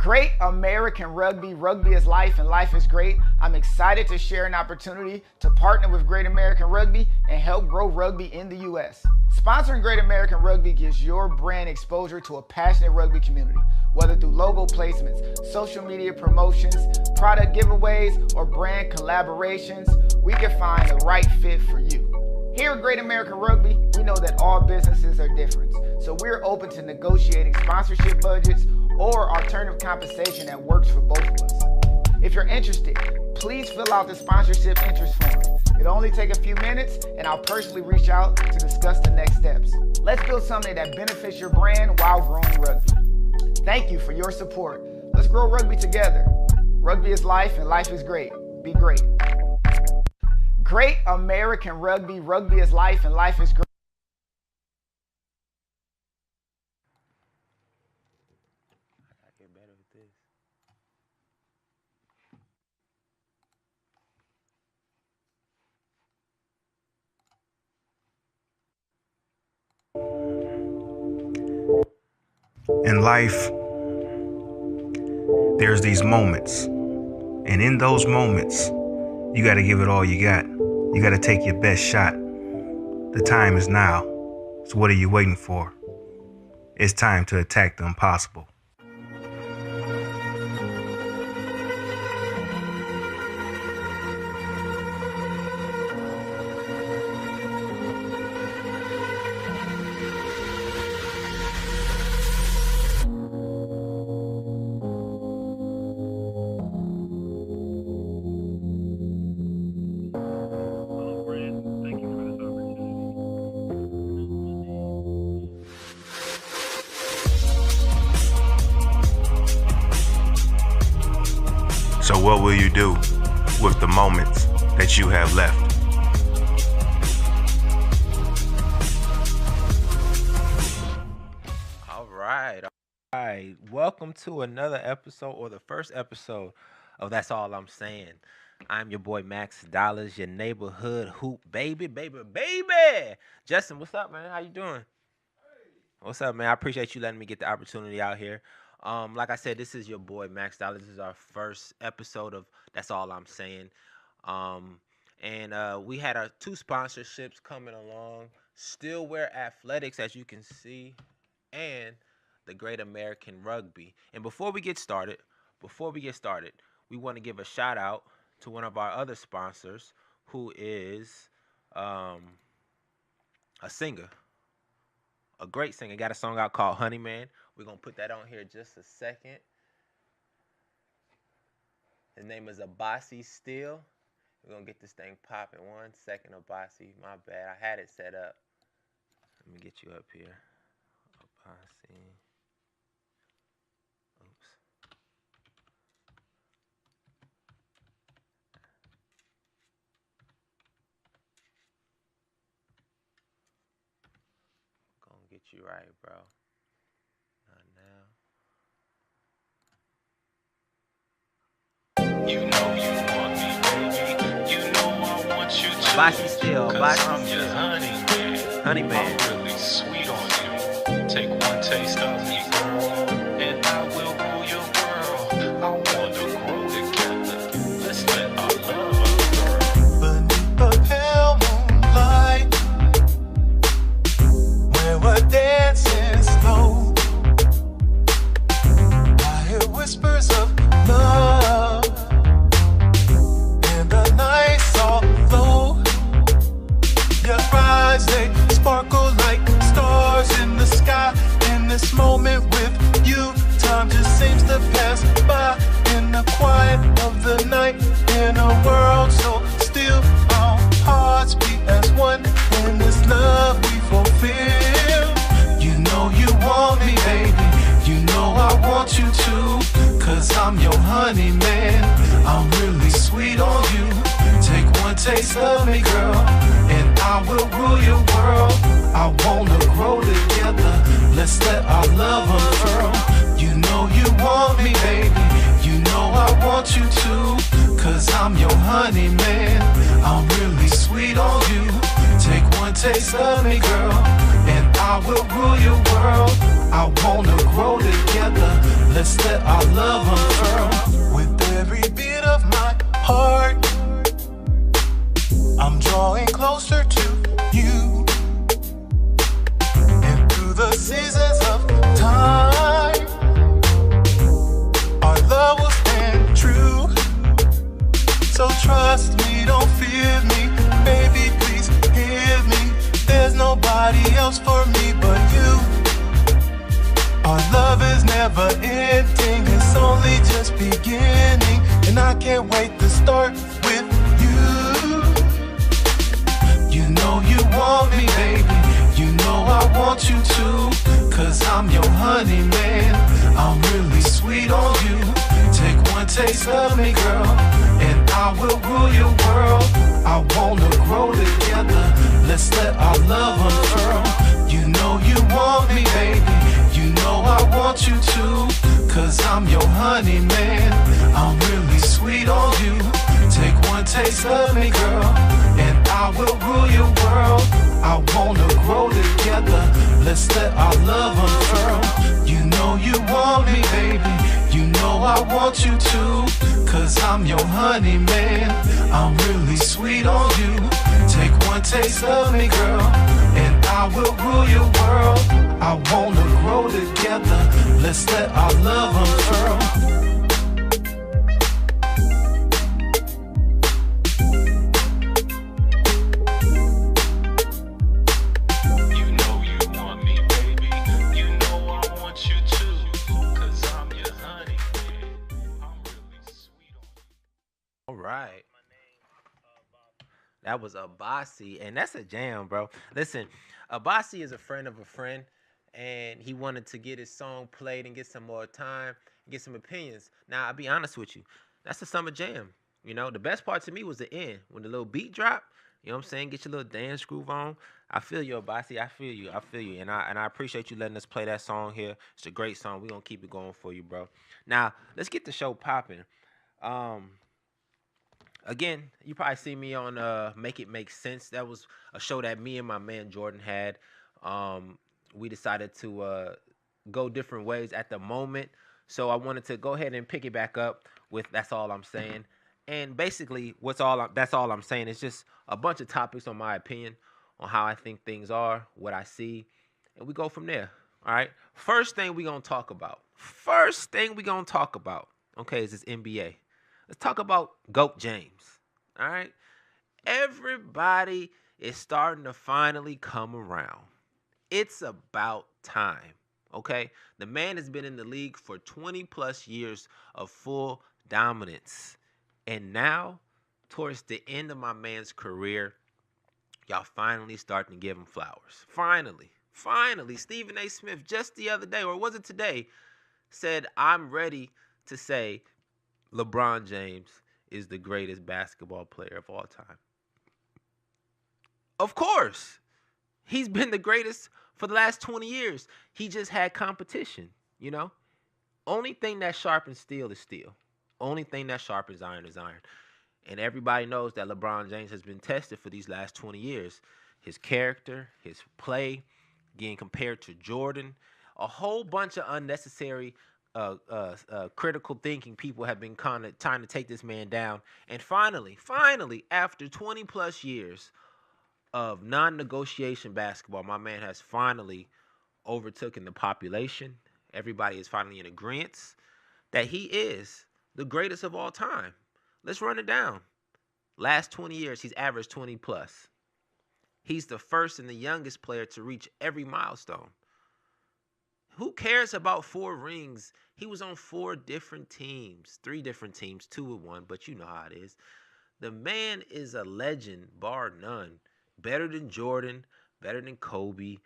Great American Rugby. Rugby is life and life is great. I'm excited to share an opportunity to partner with Great American Rugby and help grow rugby in the U.S. Sponsoring Great American Rugby gives your brand exposure to a passionate rugby community, whether through logo placements, social media promotions, product giveaways, or brand collaborations. We can find the right fit for you. Here at Great American Rugby, we know that all businesses are different, so we're open to negotiating sponsorship budgets or alternative compensation that works for both of us. If you're interested, please fill out the sponsorship interest form. It'll only take a few minutes, and I'll personally reach out to discuss the next steps. Let's build something that benefits your brand while growing rugby. Thank you for your support. Let's grow rugby together. Rugby is life, and life is great. Be great. Great American Rugby. Rugby is life, and life is great. In life, there's these moments, and in those moments, you got to give it all you got. You got to take your best shot. The time is now. So what are you waiting for? It's time to attack the impossible. So what will you do with the moments that you have left? All right. Welcome to another episode, or the first episode of That's All I'm Saying. I'm your boy Max Dollars, your neighborhood hoop baby. Justin, what's up, man? How you doing? What's up, man? I appreciate you letting me get the opportunity out here. Like I said, this is your boy Max Dollars. This is our first episode of That's All I'm Saying. And we had our two sponsorships coming along. Stillwear Athletics, as you can see, and the Great American Rugby. And before we get started, we want to give a shout out to one of our other sponsors, who is a singer. A great singer. Got a song out called Honey Man. We're going to put that on here in just a second. His name is Abasi Steele. We're going to get this thing popping. 1 second, Abasi. My bad. I had it set up. Let me get you up here. Abasi. Oops. Gonna get you right, bro. You know you want me, baby. You know I want you to. Abasi Steele, I'm your honey man. I'm really sweet on you. Take one taste of me, girl, and I will rule your world. I want to grow together. Let's let our love unfurl. Beneath the pale moonlight, where we're dancing slow, I hear whispers of love. They sparkle like stars in the sky. In this moment with you, time just seems to pass by. In the quiet of the night, in a world so still, our hearts beat as one. In this love we fulfill. You know you want me, baby. You know I want you to. Cause I'm your honey man. I'm really sweet on you. Take one taste of me, girl, and I will rule your world. I wanna grow together. Let's let our love unfurl. You know you want me, baby. You know I want you to. Cause I'm your honey man. I'm really sweet on you. Take one taste of me, girl, and I will rule your world. I wanna grow together. Let's let our love unfurl. With every beat of my heart, I'm drawing closer to you. And through the seasons of time, our love will stand true. So trust me, don't fear me, baby, please hear me. There's nobody else for me but you. Our love is never ending, it's only just beginning. And I can't wait to start with you. You know you want me, baby, you know I want you to. Cause I'm your honey man, I'm really sweet on you. Take one taste of me, girl, and I will rule your world. I wanna grow together, let's let our love unfurl. You know you want me, baby, you know I want you to. Cause I'm your honey man, I'm really sweet on you. Take one taste of me, girl, and I will rule your world. I wanna grow together, let's let our love unfurl. You know you want me, baby, you know I want you to. Cause I'm your honey man, I'm really sweet on you. Take one taste of me, girl, and I will rule your world. I wanna grow together, let's let our love unfurl. All right. That was Abasi, and that's a jam, bro. Listen, Abasi is a friend of a friend, and he wanted to get his song played and get some more time, get some opinions. Now, I'll be honest with you, that's a summer jam. You know, the best part to me was the end, when the little beat drop. You know what I'm saying? Get your little dance groove on. I feel you, Abasi. I feel you. I feel you, and I appreciate you letting us play that song here. It's a great song. We're gonna keep it going for you, bro. Now, let's get the show popping. Again, you probably see me on Make It Make Sense. That was a show that me and my man Jordan had. We decided to go different ways at the moment. So I wanted to go ahead and pick it back up with That's All I'm Saying. And basically, that's all I'm saying. It's just a bunch of topics on my opinion, on how I think things are, what I see, and we go from there. All right. First thing we gonna talk about. Okay, is this NBA. Let's talk about GOAT James. All right. Everybody is starting to finally come around. It's about time. Okay. The man has been in the league for 20 plus years of full dominance. And now, towards the end of my man's career, y'all finally starting to give him flowers. Finally, Stephen A. Smith just the other day, or was it today, said, I'm ready to say LeBron James is the greatest basketball player of all time. Of course, he's been the greatest for the last 20 years. He just had competition, you know? Only thing that sharpens steel is steel. Only thing that sharpens iron is iron. And everybody knows that LeBron James has been tested for these last 20 years. His character, his play, getting compared to Jordan, a whole bunch of unnecessary critical thinking people have been kind of trying to take this man down. And finally, after 20 plus years of non-negotiation basketball, my man has finally overtaken the population. Everybody is finally in agreement that he is the greatest of all time. Let's run it down. Last 20 years, he's averaged 20 plus. He's the first and the youngest player to reach every milestone. Who cares about 4 rings? He was on 4 different teams, 3 different teams, 2 with 1, but you know how it is. The man is a legend, bar none. Better than Jordan, better than Kobe,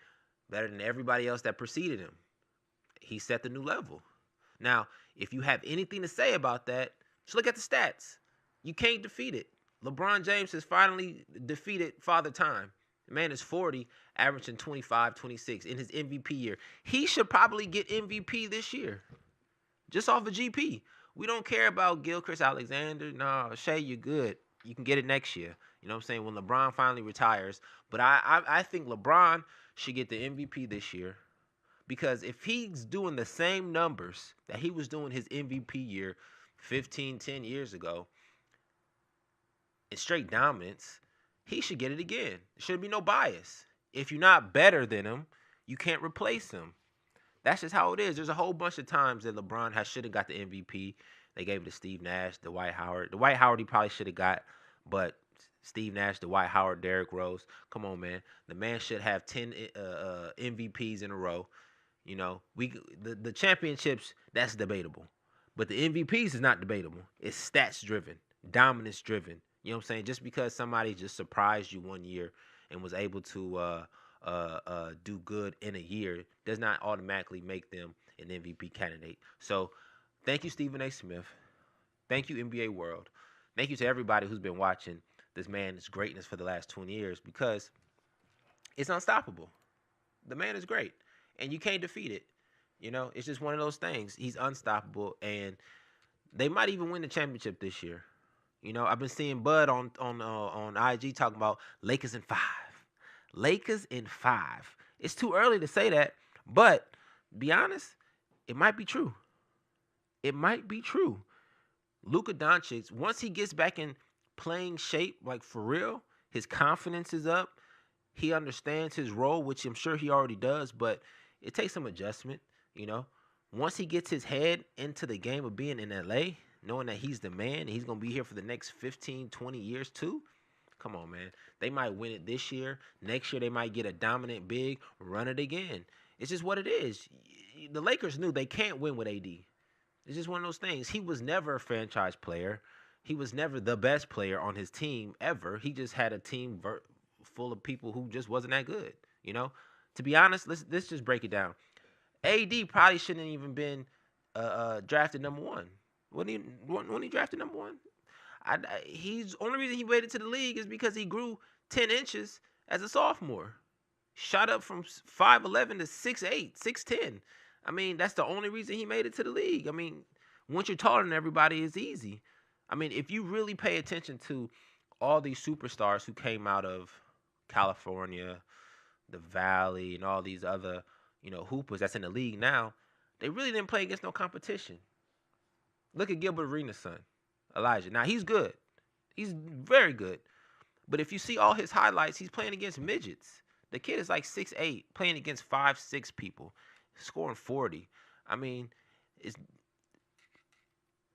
better than everybody else that preceded him. He set the new level. Now, if you have anything to say about that, just look at the stats. You can't defeat it. LeBron James has finally defeated Father Time. The man is 40, averaging 25, 26 in his MVP year. He should probably get MVP this year, just off of GP. We don't care about Gilchrist Alexander. No, Shea, you're good. You can get it next year. You know what I'm saying? When LeBron finally retires. But I think LeBron should get the MVP this year Because if he's doing the same numbers that he was doing his MVP year 10 years ago in straight dominance, he should get it again. There should be no bias. If you're not better than him, you can't replace him. That's just how it is. There's a whole bunch of times that LeBron should have got the MVP. They gave it to Steve Nash, Dwight Howard. Dwight Howard he probably should have got, but Steve Nash, Dwight Howard, Derrick Rose. Come on, man. The man should have 10 MVPs in a row. You know, the championships, that's debatable. But the MVPs is not debatable. It's stats driven, dominance driven. You know what I'm saying? Just because somebody just surprised you one year and was able to do good in a year does not automatically make them an MVP candidate. So thank you, Stephen A. Smith. Thank you, NBA World. Thank you to everybody who's been watching this man's greatness for the last 20 years, because it's unstoppable. The man is great, and you can't defeat it. You know, it's just one of those things. He's unstoppable, and they might even win the championship this year. You know, I've been seeing Bud on IG talking about Lakers in 5. Lakers in 5. It's too early to say that, but be honest, it might be true. It might be true. Luka Doncic, once he gets back in playing shape, like for real, his confidence is up. He understands his role, which I'm sure he already does, but it takes some adjustment, you know. Once he gets his head into the game of being in LA, knowing that he's the man and he's going to be here for the next 15, 20 years too, come on, man. They might win it this year. Next year, they might get a dominant big, run it again. It's just what it is. The Lakers knew they can't win with AD. It's just one of those things. He was never a franchise player. He was never the best player on his team ever. He just had a team full of people who just wasn't that good, you know? To be honest, let's just break it down. AD probably shouldn't even been drafted number 1. When he drafted number 1? He's only reason he waited to the league is because he grew 10 inches as a sophomore. Shot up from 5'11 to 6'8, 6'10. I mean, that's the only reason he made it to the league. I mean, once you're taller than everybody, it's easy. I mean, if you really pay attention to all these superstars who came out of California, the Valley, and all these other, you know, hoopers that's in the league now, they really didn't play against no competition. Look at Gilbert Arenas' son, Elijah. Now, he's good. He's very good. But if you see all his highlights, he's playing against midgets. The kid is like 6'8", playing against 5'6" people, scoring 40. I mean,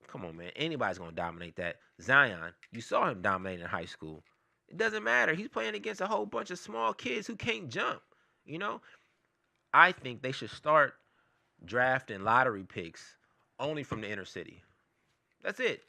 come on, man. Anybody's going to dominate that. Zion, you saw him dominate in high school. It doesn't matter. He's playing against a whole bunch of small kids who can't jump, you know? I think they should start drafting lottery picks only from the inner city. That's it.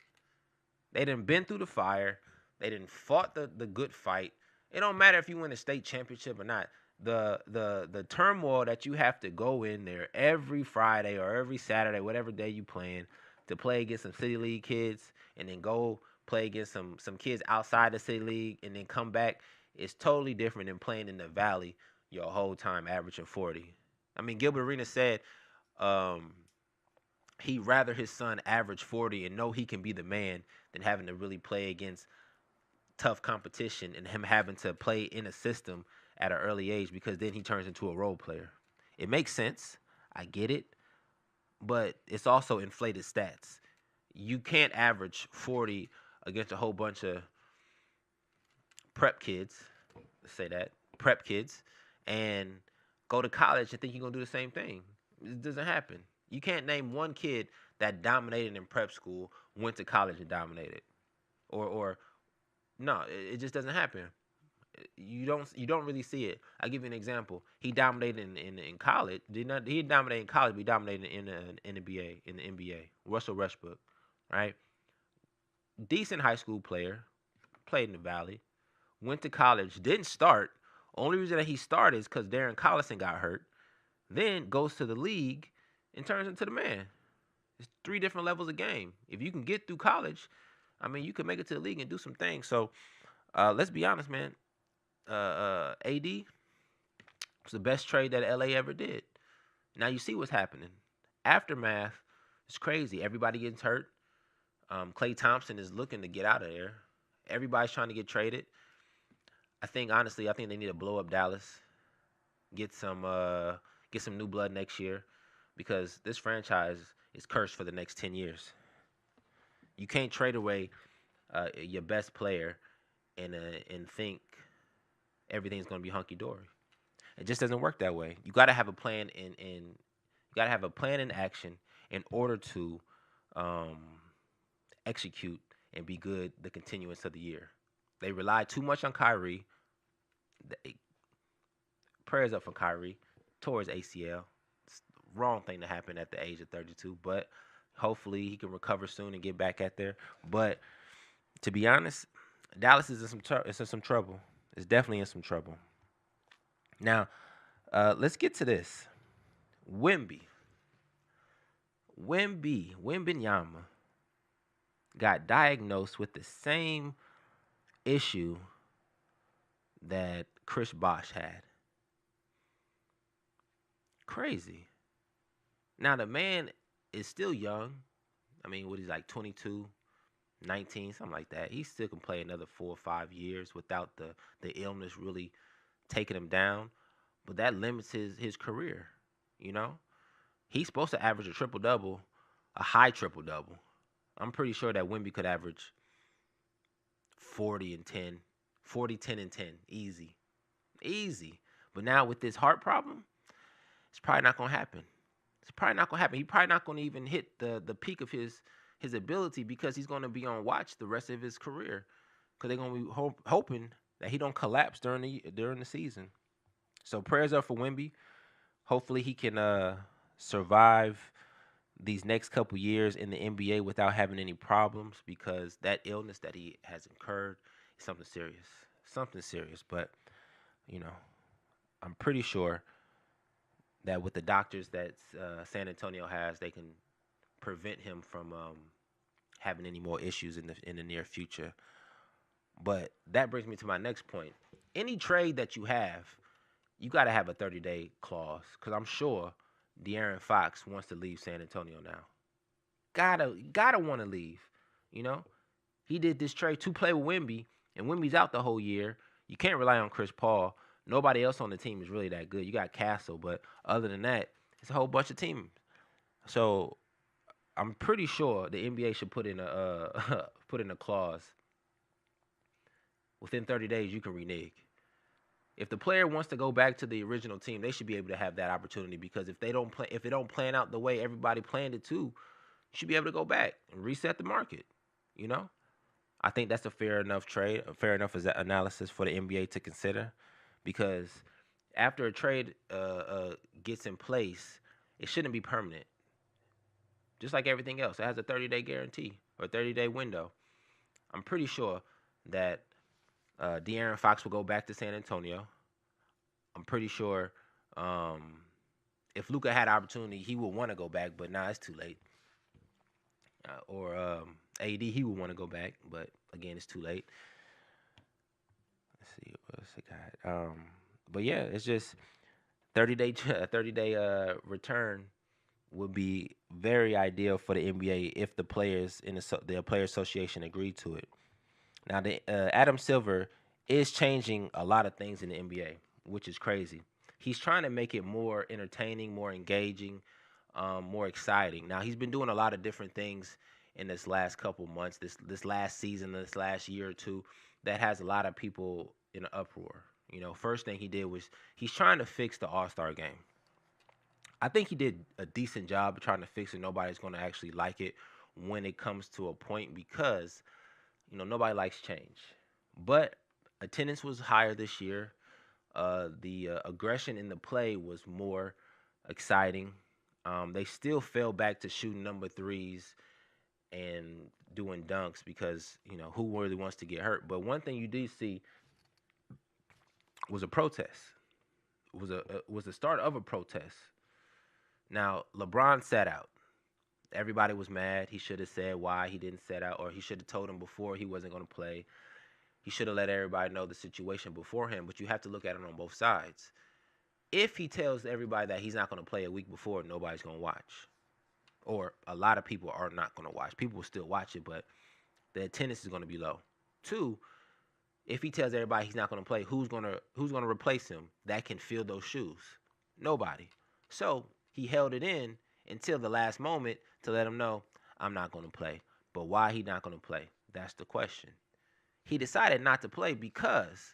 They done been through the fire. They done fought the good fight. It don't matter if you win a state championship or not. The turmoil that you have to go in there every Friday or every Saturday, whatever day you playing, to play against some City League kids and then go play against some kids outside the City League and then come back, is totally different than playing in the Valley your whole time averaging 40. I mean, Gilbert Arenas said he'd rather his son average 40 and know he can be the man than having to really play against tough competition and him having to play in a system at an early age, because then he turns into a role player. It makes sense. I get it. But it's also inflated stats. You can't average 40 against a whole bunch of prep kids, let's say that, prep kids, and go to college and think you're going to do the same thing. It doesn't happen. You can't name one kid that dominated in prep school, went to college and dominated. Or no, it just doesn't happen. You don't really see it. I'll give you an example. He dominated in college. He dominated in college, but he dominated in the NBA. Russell Westbrook, right? Decent high school player, played in the Valley, went to college, didn't start. Only reason that he started is because Darren Collison got hurt. Then goes to the league and turns into the man. It's 3 different levels of game. If you can get through college, I mean, you can make it to the league and do some things. So let's be honest, man. AD was the best trade that LA ever did. Now you see what's happening. Aftermath is crazy. Everybody gets hurt. Klay Thompson is looking to get out of there. Everybody's trying to get traded. I think, honestly, they need to blow up Dallas. Get some get some new blood next year, because this franchise is cursed for the next 10 years. You can't trade away your best player and think everything's going to be hunky dory. It just doesn't work that way. You got to have a plan you got to have a plan in action in order to um, execute and be good the continuance of the year. They rely too much on Kyrie. Prayers up for Kyrie. Tore his ACL. It's the wrong thing to happen at the age of 32, but hopefully he can recover soon and get back at there. But to be honest, Dallas is in some trouble. It's definitely in some trouble. Now, let's get to this. Wembenyama got diagnosed with the same issue that Chris Bosh had. Crazy. Now, the man is still young. I mean, what, he's like 22, 19, something like that. He still can play another 4 or 5 years without the illness really taking him down. But that limits his career, you know? He's supposed to average a triple-double, a high triple-double. I'm pretty sure that Wemby could average 40, 10, and 10. Easy. But now with this heart problem, it's probably not going to happen. He's probably not going to even hit the peak of his ability, because he's going to be on watch the rest of his career, because they're going to be hoping that he don't collapse during the season. So prayers up for Wemby. Hopefully he can survive these next couple years in the NBA without having any problems, because that illness that he has incurred is something serious. But, you know, I'm pretty sure that with the doctors that San Antonio has, they can prevent him from having any more issues in the near future. But that brings me to my next point. Any trade that you have, you got to have a 30-day clause, because I'm sure De'Aaron Fox wants to leave San Antonio now. Gotta want to leave, you know? He did this trade to play with Wemby, and Wemby's out the whole year. You can't rely on Chris Paul. Nobody else on the team is really that good. You got Castle, but other than that, it's a whole bunch of teams. So I'm pretty sure the NBA should put in a clause. Within 30 days, you can renege. If the player wants to go back to the original team, they should be able to have that opportunity, because if it don't plan out the way everybody planned it to, you should be able to go back and reset the market. You know, I think that's a fair enough analysis for the NBA to consider, because after a trade gets in place, it shouldn't be permanent. Just like everything else, it has a 30-day guarantee or a 30-day window. I'm pretty sure that De'Aaron Fox will go back to San Antonio. I'm pretty sure if Luka had opportunity, he would want to go back, but now it's too late. Or AD, he would want to go back, but again, it's too late. Let's see what else I got. But yeah, it's just 30-day return would be very ideal for the NBA if the players in the Player Association agreed to it. Now, the Adam Silver is changing a lot of things in the NBA, which is crazy. He's trying to make it more entertaining, more engaging, more exciting. Now, he's been doing a lot of different things in this last couple months, this last season, this last year or two, that has a lot of people in an uproar. You know, first thing he did was he's trying to fix the All-Star game. I think he did a decent job of trying to fix it. Nobody's going to actually like it when it comes to a point, because you know, nobody likes change. But attendance was higher this year. The aggression in the play was more exciting. They still fell back to shooting number threes and doing dunks, because, you know, who really wants to get hurt? But one thing you did see was a protest. It was the start of a protest. Now, LeBron sat out. Everybody was mad. He should have said why he didn't set out, or he should have told him before he wasn't going to play. He should have let everybody know the situation beforehand, but you have to look at it on both sides. If he tells everybody that he's not going to play a week before, nobody's going to watch. Or a lot of people are not going to watch. People will still watch it, but the attendance is going to be low. 2, if he tells everybody he's not going to play, who's going to replace him that can fill those shoes? Nobody. So he held it in until the last moment to let him know, I'm not going to play. But why he not going to play? That's the question. He decided not to play because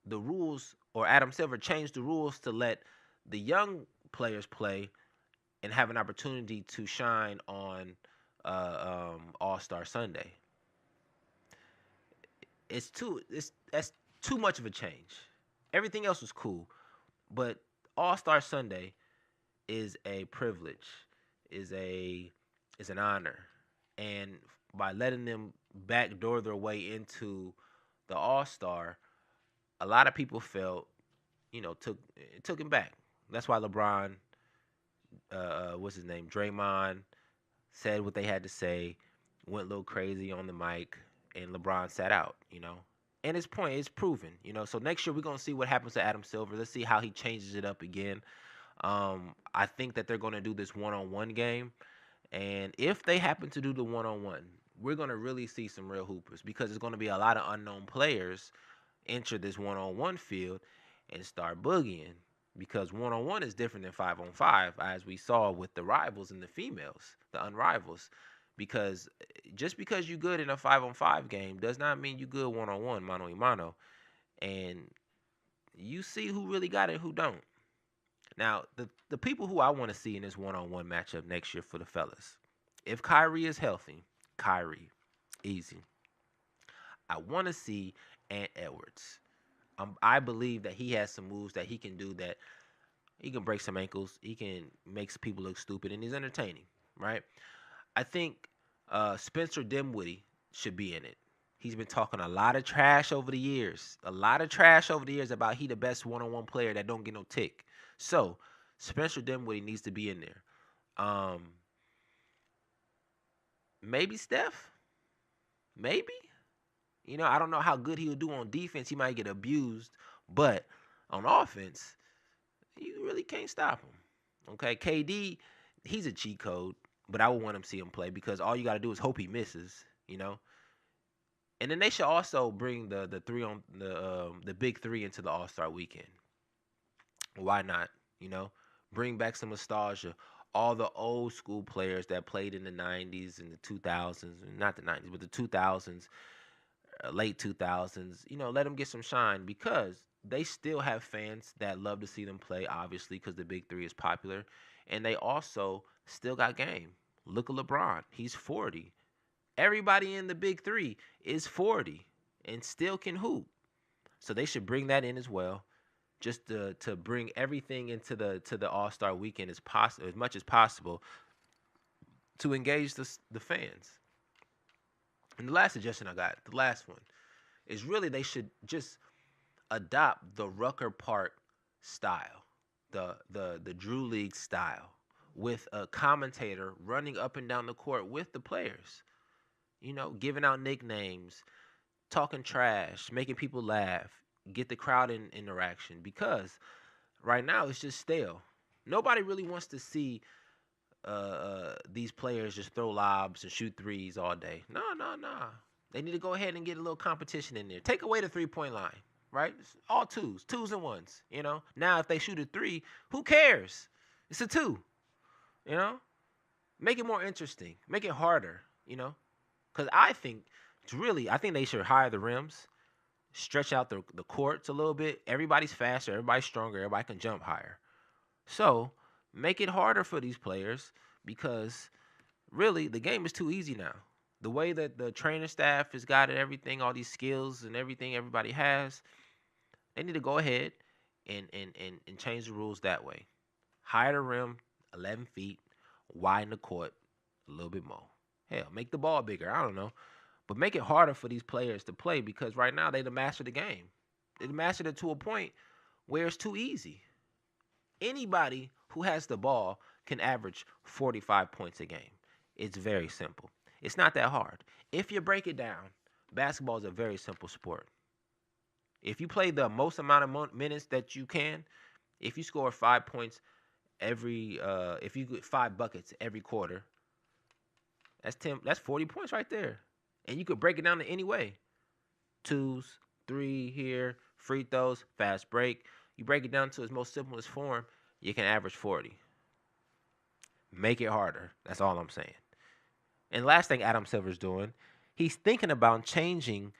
the rules, or Adam Silver changed the rules to let the young players play and have an opportunity to shine on All-Star Sunday. That's too much of a change. Everything else was cool, but All-Star Sunday is a privilege, is an honor, and by letting them backdoor their way into the All-Star, a lot of people felt, took him back. That's why LeBron, what's his name, Draymond, said what they had to say, went a little crazy on the mic, and LeBron sat out. And his point is proven. So next year we're gonna see what happens to Adam Silver. Let's see how he changes it up again. I think that they're gonna do this one-on-one game, and if they happen to do the one-on-one, we're gonna really see some real hoopers because there's gonna be a lot of unknown players enter this one-on-one field and start boogieing, because one-on-one is different than 5-on-5, as we saw with the rivals and the females, the unrivals. Because just because you're good in a 5-on-5 game does not mean you're good one-on-one, mano y mano. And you see who really got it and who don't. Now, the people who I want to see in this one-on-one matchup next year for the fellas, if Kyrie is healthy, Kyrie, easy. I want to see Ant Edwards. I believe that he has some moves that he can do, that he can break some ankles, he can make some people look stupid, and he's entertaining, right? I think Spencer Dinwiddie should be in it. He's been talking a lot of trash over the years. About he the best one-on-one player that don't get no tick. So Spencer Dinwiddie needs to be in there. Maybe Steph. Maybe. I don't know how good he'll do on defense. He might get abused. But on offense, you really can't stop him. Okay, KD, he's a cheat code. But I would want him to see him play, because all you got to do is hope he misses, And then they should also bring the big three into the All-Star weekend. Why not? Bring back some nostalgia. All the old school players that played in the 90s and the 2000s, not the 90s, but the 2000s, late 2000s, let them get some shine, because they still have fans that love to see them play, obviously, because the big three is popular. And they also still got game. Look at LeBron. He's 40. Everybody in the big three is 40 and still can hoop. So they should bring that in as well, just to bring everything into the All-Star weekend as much as possible, to engage the fans. And the last suggestion I got, the last one, is really they should just adopt the Rucker Park style, the Drew League style, with a commentator running up and down the court with the players, giving out nicknames, talking trash, making people laugh, get the crowd in interaction, because right now it's just stale. Nobody really wants to see these players just throw lobs and shoot threes all day. No. They need to go ahead and get a little competition in there. Take away the three-point line, right? It's all twos and ones, Now, if they shoot a three, who cares? It's a two. Make it more interesting. Make it harder, Because I think they should hire the rims, stretch out the courts a little bit. Everybody's faster, everybody's stronger, everybody can jump higher. So make it harder for these players, because really the game is too easy now. The way that the trainer staff has got everything, all these skills and everything everybody has, they need to go ahead and change the rules that way. Higher the rim, 11 feet, widen the court a little bit more. Hell, make the ball bigger. I don't know. But make it harder for these players to play, because right now they master the game. They mastered it to a point where it's too easy. Anybody who has the ball can average 45 points a game. It's very simple. It's not that hard. If you break it down, basketball is a very simple sport. If you play the most amount of minutes that you can, if you score 5 points if you get 5 buckets every quarter, that's 40 points right there. And you could break it down to any way. 2s, 3 here, free throws, fast break. You break it down to its most simplest form, you can average 40. Make it harder. That's all I'm saying. And last thing Adam Silver's doing, he's thinking about changing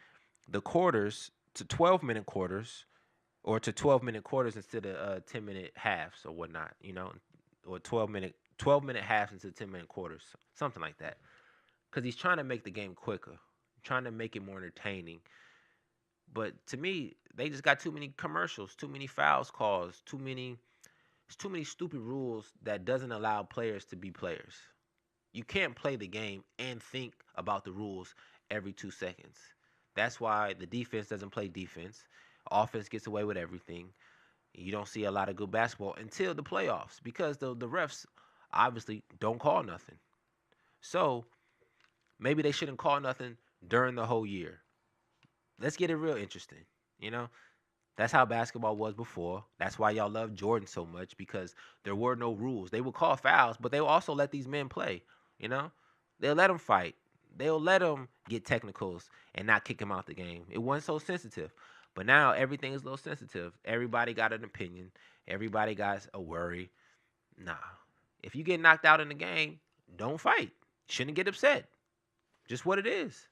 the quarters to 12-minute quarters, or to 12-minute quarters instead of 10-minute halves or whatnot, or 12-minute halves instead of 10-minute quarters, something like that. Because he's trying to make the game quicker, trying to make it more entertaining. But to me, they just got too many commercials, too many fouls calls, too many stupid rules that doesn't allow players to be players. You can't play the game and think about the rules every 2 seconds. That's why the defense doesn't play defense. Offense gets away with everything. You don't see a lot of good basketball until the playoffs, because the refs obviously don't call nothing. So maybe they shouldn't call nothing during the whole year. Let's get it real interesting. That's how basketball was before. That's why y'all love Jordan so much, because there were no rules. They would call fouls, but they would also let these men play. They'll let them fight. They'll let them get technicals and not kick them out the game. It wasn't so sensitive. But now everything is a little sensitive. Everybody got an opinion. Everybody got a worry. Nah. If you get knocked out in the game, don't fight. Shouldn't get upset. Just what it is.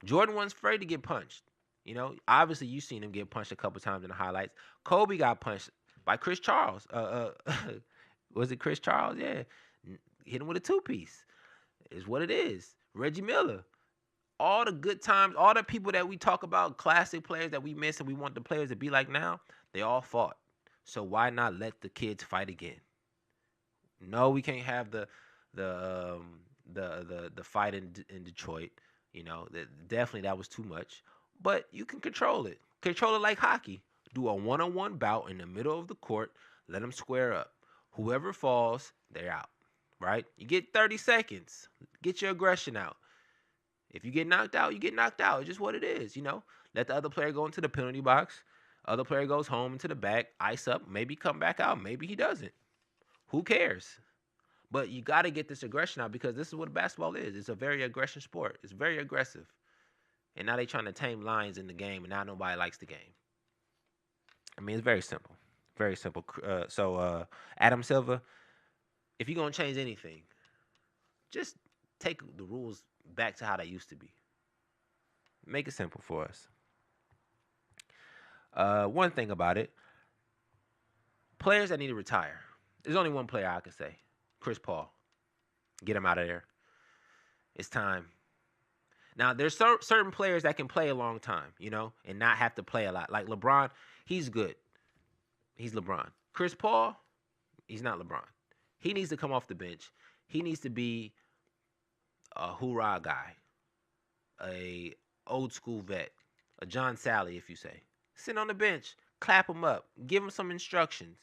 Jordan wasn't afraid to get punched. Obviously you've seen him get punched a couple times in the highlights. Kobe got punched by Chris Charles. Was it Chris Charles? Yeah. Hit him with a 2-piece. Is what it is. Reggie Miller. All the good times, all the people that we talk about, classic players that we miss and we want the players to be like now, they all fought. So why not let the kids fight again? No, we can't have the fight in Detroit. Definitely that was too much. But you can control it. Control it like hockey. Do a one-on-one bout in the middle of the court. Let them square up. Whoever falls, they're out. Right? You get 30 seconds. Get your aggression out. If you get knocked out, you get knocked out. It's just what it is, Let the other player go into the penalty box. Other player goes home into the back, ice up, maybe come back out. Maybe he doesn't. Who cares? But you got to get this aggression out, because this is what basketball is. It's a very aggression sport. It's very aggressive. And now they're trying to tame lions in the game, and now nobody likes the game. I mean, it's very simple. Very simple. So Adam Silver, if you're going to change anything, just take the rules back to how they used to be. Make it simple for us. One thing about it, players that need to retire. There's only one player I can say. Chris Paul. Get him out of there. It's time. Now, there's certain players that can play a long time, and not have to play a lot. Like LeBron, he's good. He's LeBron. Chris Paul, he's not LeBron. He needs to come off the bench. He needs to be a hoorah guy, a old school vet, a John Sally, if you say. Sit on the bench, clap him up, give him some instructions.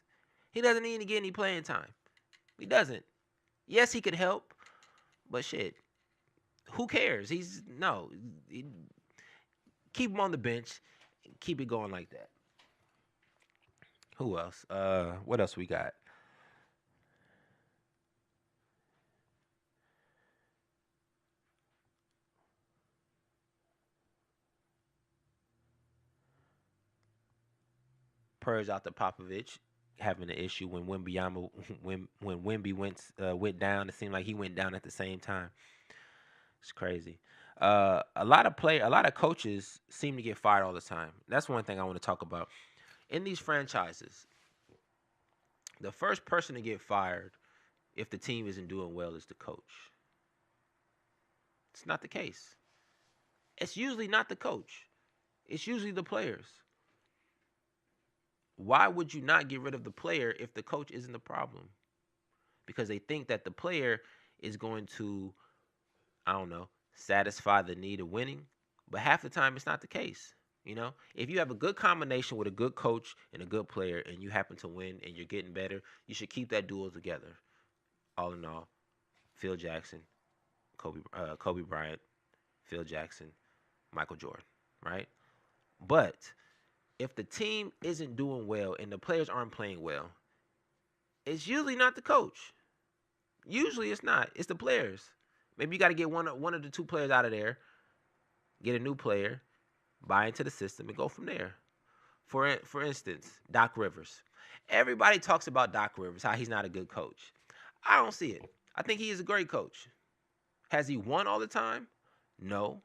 He doesn't need to get any playing time. He doesn't. Yes, he could help, but shit, who cares? Keep him on the bench, keep it going like that. Who else? What else we got? Purge out the Popovich having an issue when Wemby went down. It seemed like he went down at the same time. It's crazy. A lot of coaches seem to get fired all the time. That's one thing I want to talk about. In these franchises, the first person to get fired if the team isn't doing well is the coach. It's not the case. It's usually not the coach. It's usually the players. Why would you not get rid of the player if the coach isn't the problem? Because they think that the player is going to, satisfy the need of winning. But half the time, it's not the case. If you have a good combination with a good coach and a good player and you happen to win and you're getting better, you should keep that duo together. All in all, Phil Jackson, Kobe Bryant, Phil Jackson, Michael Jordan, right? But if the team isn't doing well and the players aren't playing well, it's usually not the coach. Usually it's not. It's the players. Maybe you got to get one of the two players out of there, get a new player, buy into the system, and go from there. For instance, Doc Rivers. Everybody talks about Doc Rivers, how he's not a good coach. I don't see it. I think he is a great coach. Has he won all the time? No.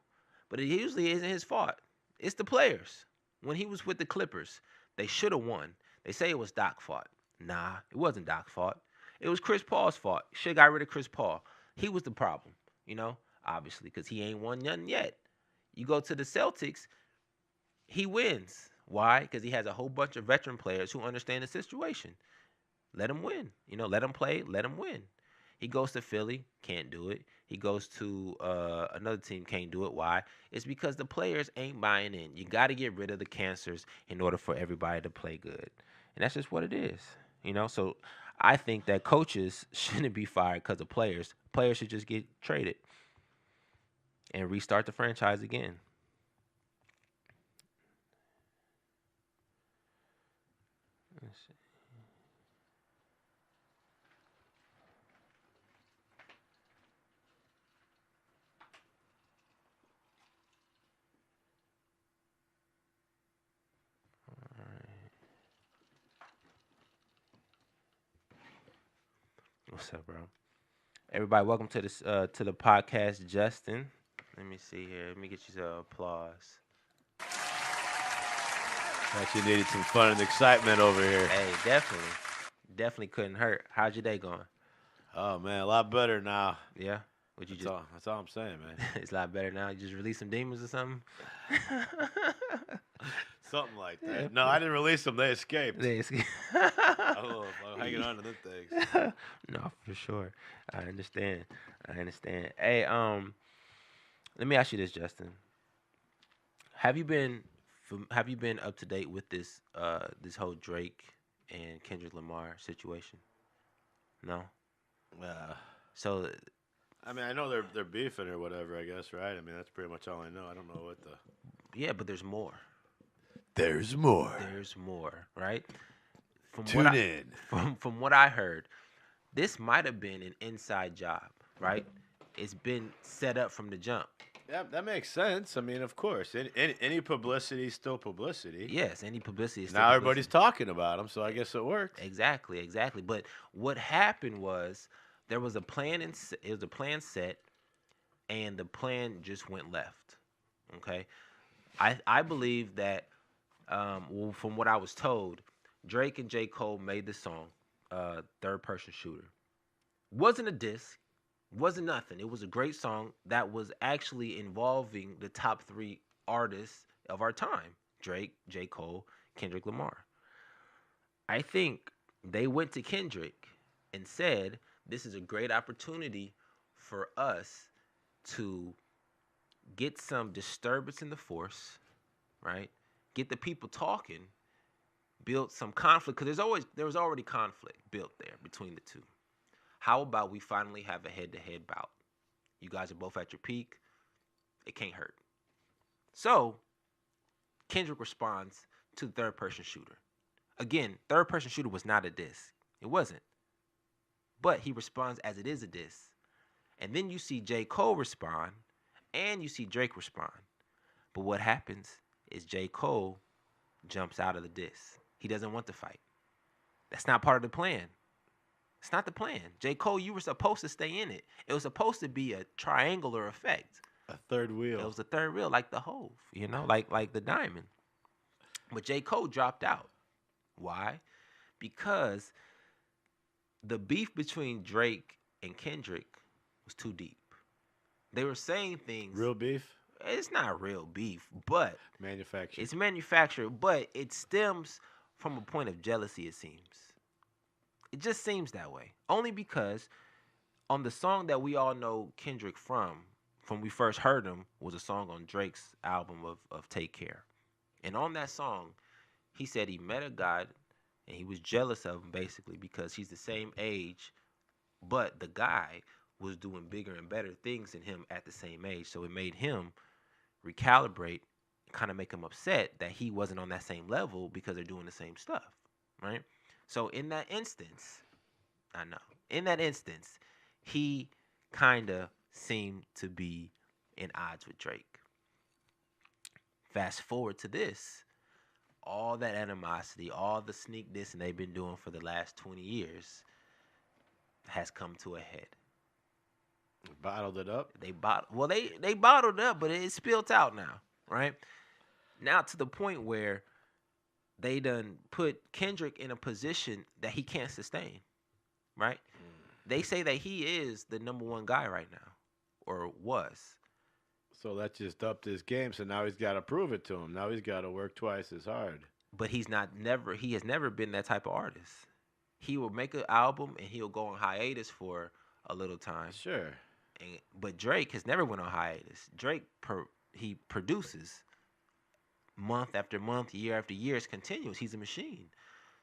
But it usually isn't his fault. It's the players. When he was with the Clippers, they should have won. They say it was Doc's fault. Nah, it wasn't Doc's fault. It was Chris Paul's fault. Should have got rid of Chris Paul. He was the problem, obviously, because he ain't won nothing yet. You go to the Celtics, he wins. Why? Because he has a whole bunch of veteran players who understand the situation. Let him win. Let him play. Let him win. He goes to Philly, can't do it. He goes to another team, can't do it. Why? It's because the players ain't buying in. You got to get rid of the cancers in order for everybody to play good. And that's just what it is. So I think that coaches shouldn't be fired because of players. Players should just get traded and restart the franchise again. Let's see. What's up, bro? Everybody, welcome to this to the podcast, Justin. Let me see here. Let me get you some applause. Actually needed some fun and excitement over here. Hey, definitely couldn't hurt. How's your day going? Oh man, a lot better now. Yeah. What you That's all I'm saying, man. It's a lot better now. You just release some demons or something. Something like that. Yeah. No, I didn't release them. They escaped. I'm hanging on to them things. No, for sure. I understand. Hey, let me ask you this, Justin. Have you been up to date with this whole Drake and Kendrick Lamar situation? No. So, I mean, I know they're beefing or whatever, I guess, right? I mean, that's pretty much all I know. I don't know what the. Yeah, but there's more. There's more, right? Tune in. From what I heard, this might have been an inside job, right? It's been set up from the jump. Yeah, that makes sense. I mean, of course, any publicity is still publicity. Yes, any publicity is still now publicity. Everybody's talking about them, so I guess it worked. Exactly. But what happened was there was a plan it was a plan set, and the plan just went left. Okay, I believe that. From what I was told, Drake and J. Cole made the song, Third Person Shooter. Wasn't a diss, wasn't nothing. It was a great song that was actually involving the top 3 artists of our time: Drake, J. Cole, Kendrick Lamar. I think they went to Kendrick and said, this is a great opportunity for us to get some disturbance in the force, right? Get the people talking, build some conflict, because there was already conflict built there between the two. How about we finally have a head-to-head bout? You guys are both at your peak. It can't hurt. So Kendrick responds to the Third Person Shooter. Again, Third Person Shooter was not a diss. It wasn't. But he responds as it is a diss. And then you see J. Cole respond, and you see Drake respond. But what happens is J. Cole jumps out of the diss. He doesn't want to fight. That's not part of the plan. It's not the plan. J. Cole, you were supposed to stay in it. It was supposed to be a triangular effect. A third wheel. It was a third wheel, like the Hove, like the diamond. But J. Cole dropped out. Why? Because the beef between Drake and Kendrick was too deep. They were saying things. Real beef? It's not real beef, but manufactured. It's manufactured, but it stems from a point of jealousy, it seems. It just seems that way. Only because on the song that we all know Kendrick from we first heard him, was a song on Drake's album of Take Care. And on that song, he said he met a guy and he was jealous of him basically because he's the same age, but the guy was doing bigger and better things than him at the same age. So it made him recalibrate, kind of make him upset that he wasn't on that same level because they're doing the same stuff, right? So in that instance, he kind of seemed to be in odds with Drake. Fast forward to this. all that animosity, all the sneak dissing they've been doing for the last 20 years has come to a head. Bottled it up? They bottled it up, but it spilled out now, right? Now to the point where they done put Kendrick in a position that he can't sustain, right? They say that he is the number one guy right now, or was. So that just upped his game. So now he's got to prove it to him. Now he's got to work twice as hard. But he has never been that type of artist. He will make an album and he'll go on hiatus for a little time. Sure. But Drake has never went on hiatus. Drake, he produces month after month, year after year. It's continuous. He's a machine.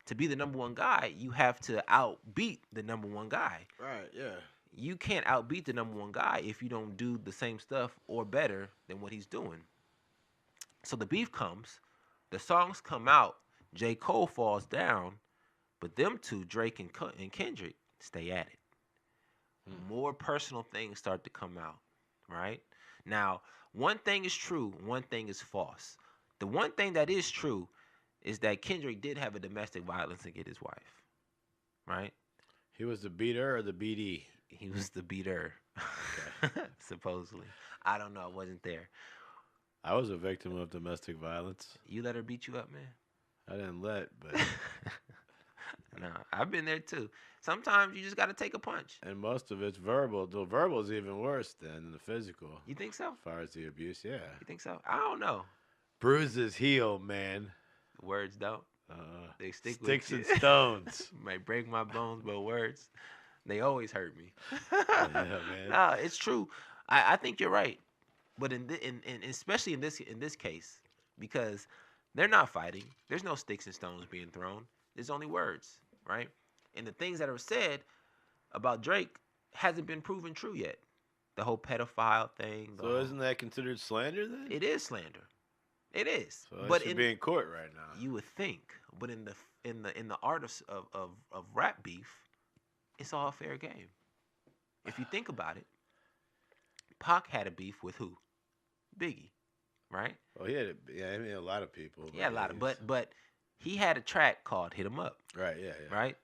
To be the number one guy, you have to outbeat the number one guy. Right, yeah. You can't outbeat the number one guy if you don't do the same stuff or better than what he's doing. So the beef comes. The songs come out. J. Cole falls down. But them two, Drake and Kendrick, stay at it. More personal things start to come out, right? Now, one thing is true. One thing is false. The one thing that is true is that Kendrick did have a domestic violence against his wife, right? He was the beater or the BD? He was the beater, supposedly. I don't know. I wasn't there. I was a victim of domestic violence. You let her beat you up, man? I didn't but... No, I've been there too. Sometimes you just got to take a punch. And most of it's verbal. The verbal is even worse than the physical. You think so? As far as the abuse, yeah. You think so? I don't know. Bruises heal, man. Words don't. They stick Sticks with and stones. Might break my bones, but words, they always hurt me. Yeah, man. Nah, it's true. I think you're right. But especially in this case, because they're not fighting. There's no sticks and stones being thrown. There's only words, right? And the things that are said about Drake hasn't been proven true yet. The whole pedophile thing. So isn't that considered slander then? It is slander. It is. So it should be in court right now. You would think, but in the art of rap beef, it's all fair game. If you think about it, Pac had a beef with who? Biggie, right? Well, a lot of people. Yeah, a lot of, but he had a track called "Hit 'Em Up." Right. Yeah. Right.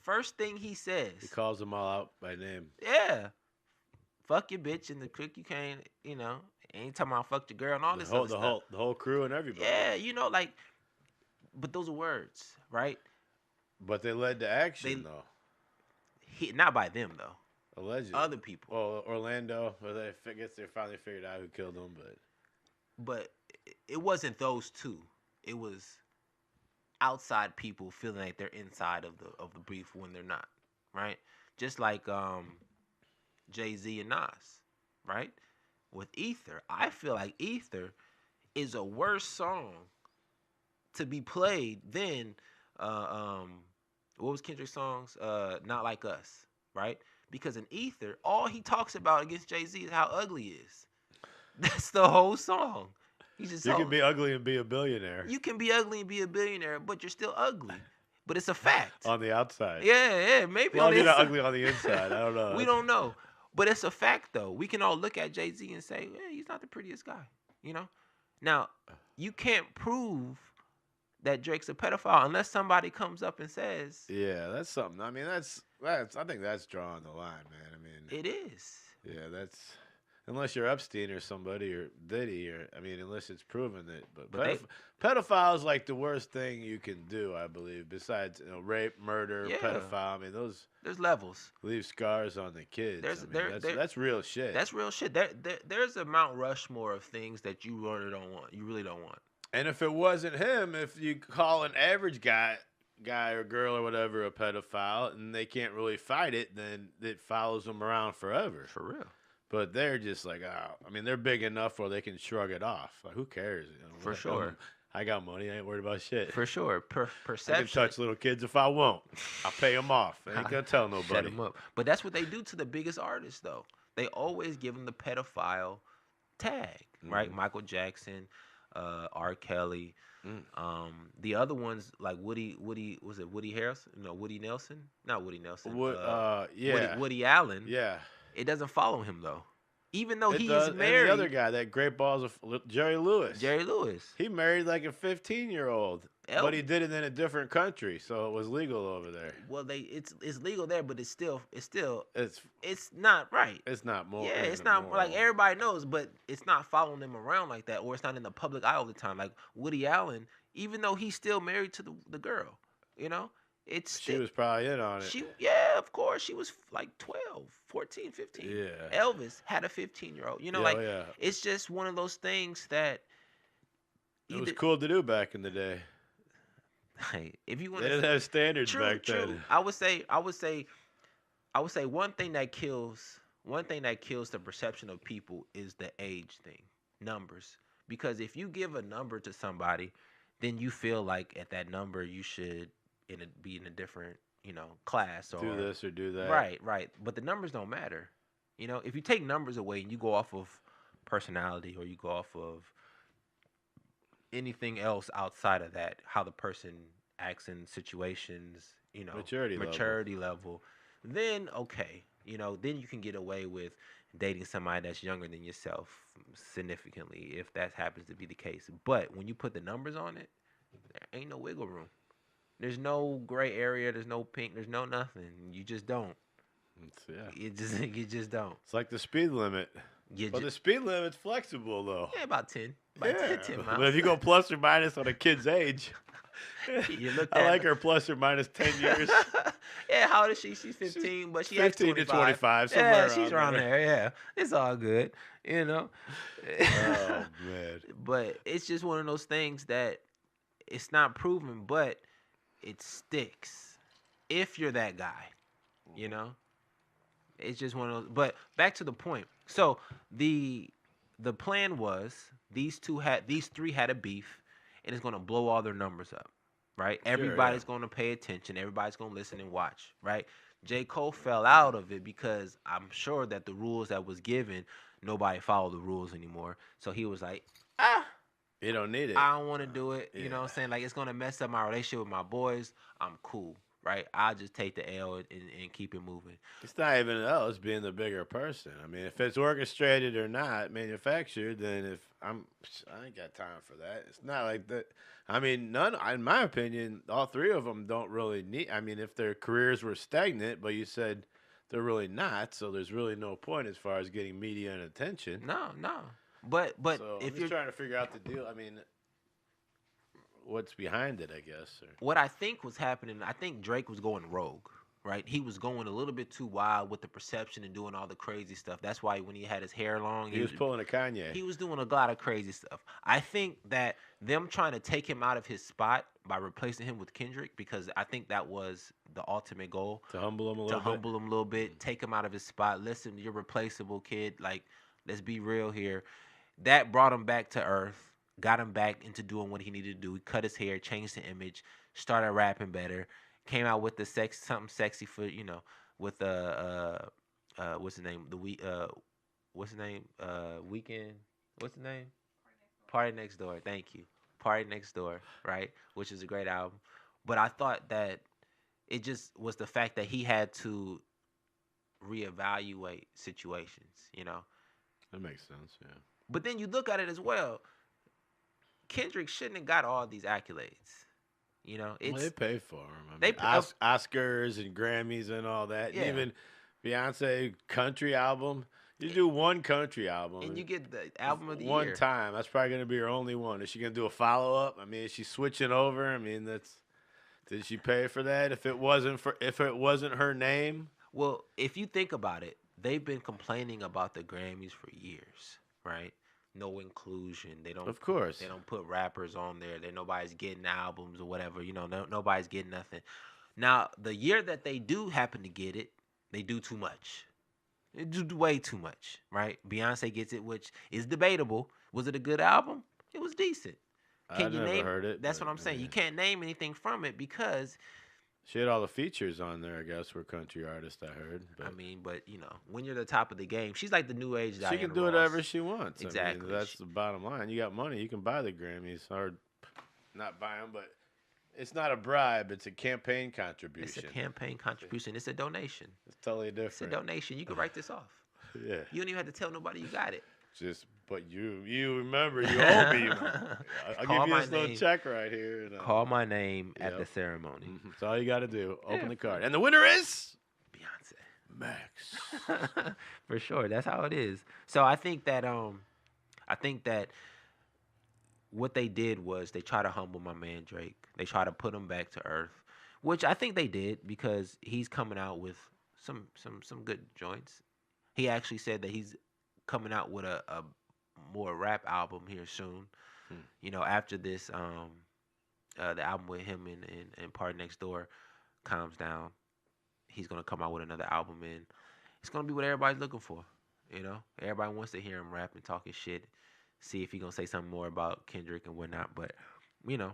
First thing he says. He calls them all out by name. Yeah. Fuck your bitch and the cook you can't. Ain't talking about fuck your girl and all this other stuff. The whole crew and everybody. Yeah, but those are words, right? But they led to action though. Not by them though. Allegedly. Other people. Well, Orlando. Well, I guess they finally figured out who killed him, but it wasn't those two. It was outside people feeling like they're inside of the brief when they're not, right? Just like Jay-Z and Nas, right? With Ether, I feel like Ether is a worse song to be played than what was Kendrick's songs? Not Like Us, right? Because in Ether, all he talks about against Jay-Z is how ugly he is. That's the whole song. You can be ugly and be a billionaire. You can be ugly and be a billionaire, but you're still ugly. But it's a fact. On the outside. Yeah, maybe well, on the you're inside. not ugly on the inside. I don't know. We don't know. But it's a fact, though. We can all look at Jay-Z and say, he's not the prettiest guy, Now, you can't prove that Drake's a pedophile unless somebody comes up and says. Yeah, that's something. I mean, that's I think that's drawing the line, man. I mean. It is. Yeah, that's. Unless you're Epstein or somebody or Diddy unless it's proven that. But pedophiles like the worst thing you can do, I believe. Besides rape, murder, pedophile. I mean there's levels. Leave scars on the kids. That's real shit. That's real shit. There's a Mount Rushmore of things that you really don't want. You really don't want. And if it wasn't him, if you call an average guy or girl or whatever a pedophile, and they can't really fight it, then it follows them around forever. For real. But they're just like, they're big enough where they can shrug it off. Like, who cares? For sure. I got money. I ain't worried about shit. For sure. Perception. I can touch little kids if I want. I'll pay them off. I ain't going to tell nobody. Shut them up. But that's what they do to the biggest artists, though. They always give them the pedophile tag, right? Michael Jackson, R. Kelly. The other ones, like Woody Harrelson? No, Woody Nelson? Not Woody Nelson. Yeah. Woody Allen. Yeah. It doesn't follow him, though. Even though It he does. is married. And the other guy, that great balls of Jerry Lewis. Jerry Lewis. He married like a 15-year-old, Elvis. but he did it in a different country, so it was legal over there. Well, it's legal there, but it's It's not right. It's not more. Yeah, it's not like everybody knows, but it's not following them around like that, or it's not in the public eye all the time. Like Woody Allen, even though he's still married to the girl, you know, She was probably in on it. Yeah, of course, she was like 12, 14, 15. Yeah. Elvis had a 15-year-old. You know, it's just one of those things that it was cool to do back in the day. Hey, if you want, they didn't have standards back then. I would say one thing that kills the perception of people is the age thing, numbers. Because if you give a number to somebody, then you feel like at that number you should be in a different, class or do this or do that. Right. But the numbers don't matter. You know, if you take numbers away and you go off of personality or you go off of anything else outside of that, how the person acts in situations, maturity level, then okay, then you can get away with dating somebody that's younger than yourself significantly if that happens to be the case. But when you put the numbers on it, there ain't no wiggle room. There's no gray area. There's no pink. There's no nothing. You just don't. You just don't. It's like the speed limit. But the speed limit's flexible, though. Yeah, about 10. 10 miles. But if you go plus or minus on a kid's age, I like her plus or minus 10 years. Yeah, how old is she? She's 15, but she 15 to 25. Yeah, she's around there. Yeah, it's all good, Oh, man. But it's just one of those things that it's not proven, but it sticks if you're that guy, It's just one of those. But back to the point. So the plan was these three had a beef, and it's gonna blow all their numbers up, right? Sure, Everybody's gonna pay attention. Everybody's gonna listen and watch, right? J. Cole fell out of it because I'm sure that the rules that was given, nobody followed the rules anymore. So he was like, you don't need it. I don't want to do it. You know what I'm saying? Like, it's gonna mess up my relationship with my boys. I'm cool. Right, I'll just take the L and keep it moving. It's not even an L; it's being the bigger person. I mean, if it's orchestrated or not, manufactured, then I ain't got time for that. It's not like that. I mean, none. In my opinion, all three of them don't really need. I mean, if their careers were stagnant, but you said they're really not, so there's really no point as far as getting media and attention. No. But so if you're trying to figure out the deal, I mean. What's behind it, I guess. What I think was happening, I think Drake was going rogue, right? He was going a little bit too wild with the perception and doing all the crazy stuff. That's why when he had his hair long, he was pulling a Kanye. He was doing a lot of crazy stuff. I think that them trying to take him out of his spot by replacing him with Kendrick, because I think that was the ultimate goal. To humble him a little bit, take him out of his spot. Listen, you're replaceable, kid. Like, let's be real here. That brought him back to earth. Got him back into doing what he needed to do. He cut his hair, changed the image, started rapping better. Came out with something sexy for with what's his name? What's his name? Weekend. What's his name? Party Next Door. Thank you. Party Next Door. Right, which is a great album. But I thought that it just was the fact that he had to reevaluate situations. That makes sense. Yeah. But then you look at it as well. Kendrick shouldn't have got all these accolades. They pay for him. I mean, Oscars and Grammys and all that. Yeah. And even Beyonce country album. You do one country album. And you get the album of the year. One time. That's probably going to be her only one. Is she going to do a follow-up? I mean, is she switching over? I mean, did she pay for that if it wasn't her name? Well, if you think about it, they've been complaining about the Grammys for years, right? No inclusion. They don't. Of course. They don't put rappers on there. Nobody's getting albums or whatever. Nobody's getting nothing. Now, the year that they do happen to get it, they do too much. They do way too much, right? Beyonce gets it, which is debatable. Was it a good album? It was decent. I never heard it. That's what I'm saying. You can't name anything from it because she had all the features on there, I guess, for country artists, I heard. But. I mean, but, when you're the top of the game, she's like the new age Diana She can do Ross. whatever she wants. Exactly. I mean, that's the bottom line. You got money, you can buy the Grammys. Or not buy them, but it's not a bribe. It's a campaign contribution. It's a campaign contribution. It's a donation. It's totally different. It's a donation. You can write this off. Yeah. You don't even have to tell nobody you got it. But you remember, you owe me. I'll Call give you my this little name. check right here. And, Call my name at Yep. the ceremony. That's all you got to do. Open Yeah, the card. And the winner is Beyonce. Max. For sure. That's how it is. So I think that what they did was they try to humble my man Drake. They try to put him back to earth, which I think they did because he's coming out with some good joints. He actually said that he's coming out with a more rap album here soon. You know, after this the album with him and Party Next Door calms down, he's gonna come out with another album, and it's gonna be what everybody's looking for. You know, everybody wants to hear him rap and talking shit. See if he gonna say something more about Kendrick and whatnot. But you know,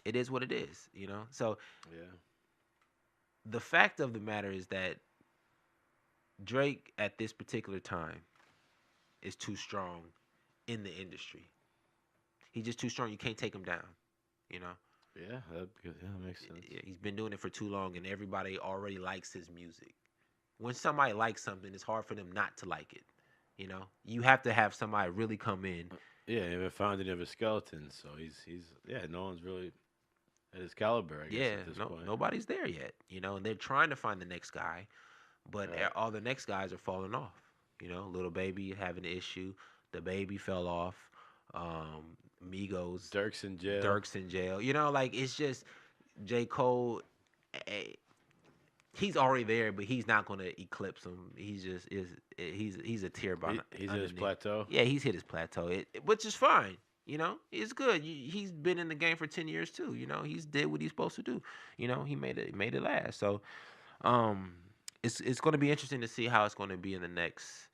it is what it is. You know, so Yeah. the fact of the matter is that Drake at this particular time is too strong in the industry. He's just too strong. You can't take him down. You know. Yeah, that makes sense. He's been doing it for too long, and everybody already likes his music. When somebody likes something, it's hard for them not to like it. You know, you have to have somebody really come in. Yeah, they haven't found any of his skeletons, so he's no one's really at his caliber, I guess, at this point. Nobody's there yet. You know, and they're trying to find the next guy, but Right. all the next guys are falling off. You know, Little Baby having an issue. The Baby fell off. Migos. Dirk's in jail. Dirk's in jail. You know, like it's just J. Cole. He's already there, but he's not going to eclipse him. He's just he's a tier by. He's at his plateau. Yeah, he's hit his plateau, which is fine. You know, it's good. He's been in the game for 10 years too. You know, he's did what he's supposed to do. You know, he made it last. So, it's going to be interesting to see how it's going to be in the next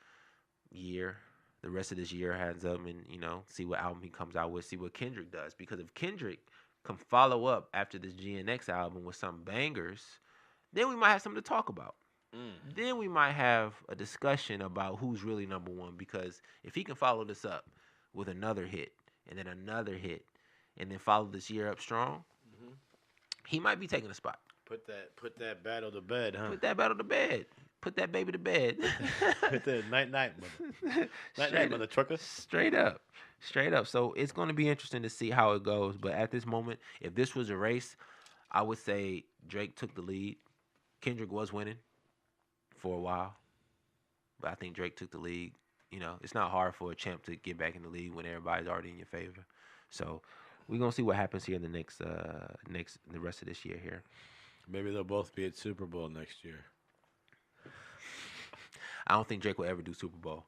year. The rest of this year hands up, and you know, see what album he comes out with. See what Kendrick does, because if Kendrick can follow up after this GNX album with some bangers, then we might have something to talk about. Then we might have a discussion about who's really number one. Because if he can follow this up with another hit, and then another hit, and then follow this year up strong, he might be taking a spot. Put that battle to bed, huh? Put that battle to bed. Put that baby to bed. Put that night, mother. Night, mother trucker. Straight up. So it's going to be interesting to see how it goes. But at this moment, if this was a race, I would say Drake took the lead. Kendrick was winning for a while, but I think Drake took the lead. You know, it's not hard for a champ to get back in the lead when everybody's already in your favor. So we're gonna see what happens here in the the rest of this year here. Maybe they'll both be at Super Bowl next year. I don't think Drake will ever do Super Bowl.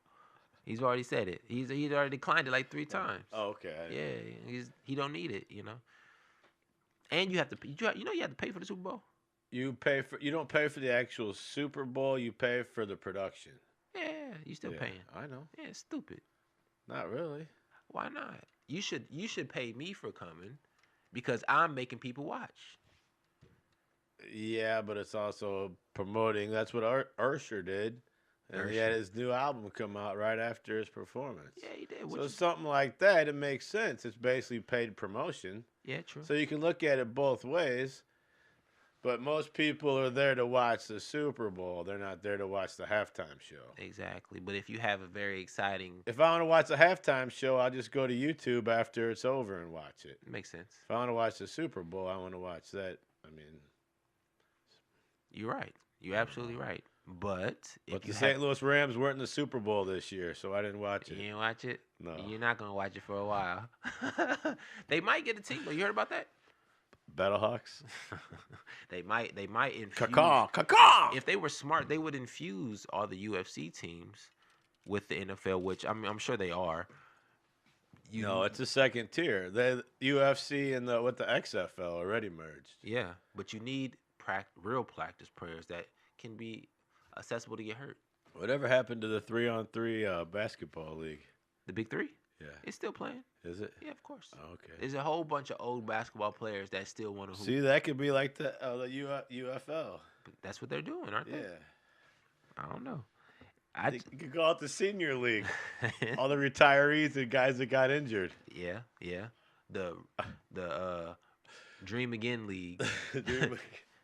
He's already said it. He's already declined it like 3 times. Oh, okay. Yeah, he don't need it. You know. And you have to you have to pay for the Super Bowl. You don't pay for the actual Super Bowl. You pay for the production. Yeah, you still paying. I know. Yeah, it's stupid. Not really. Why not? You should pay me for coming because I'm making people watch. Yeah, but it's also promoting. That's what Usher did. And he had his new album come out right after his performance. Yeah, he did. So something like that, it makes sense. It's basically paid promotion. Yeah, true. So you can look at it both ways. But most people are there to watch the Super Bowl. They're not there to watch the halftime show. Exactly. But if you have a very exciting... If I want to watch a halftime show, I'll just go to YouTube after it's over and watch it. Makes sense. If I want to watch the Super Bowl, I want to watch that. I mean... You're right. You're absolutely right. But the St. Louis Rams weren't in the Super Bowl this year, so I didn't watch it. You didn't watch it? No. You're not going to watch it for a while. They might get a team, though. You heard about that? Battlehawks? They might infuse. Caw-caw! If they were smart, they would infuse all the UFC teams with the NFL, which I'm sure they are. No, it's a second tier. The UFC and the XFL already merged. Yeah, but you need real practice players that can be accessible to get hurt. Whatever happened to the 3-on-3 basketball league? The Big Three? Yeah. It's still playing. Is it? Yeah, of course. Oh, okay. There's a whole bunch of old basketball players that still want to hoop. See, that could be like the UFL. But that's what they're doing, aren't they? Yeah. I don't know. You could call it the senior league. All the retirees and guys that got injured. Yeah. The Dream Again League.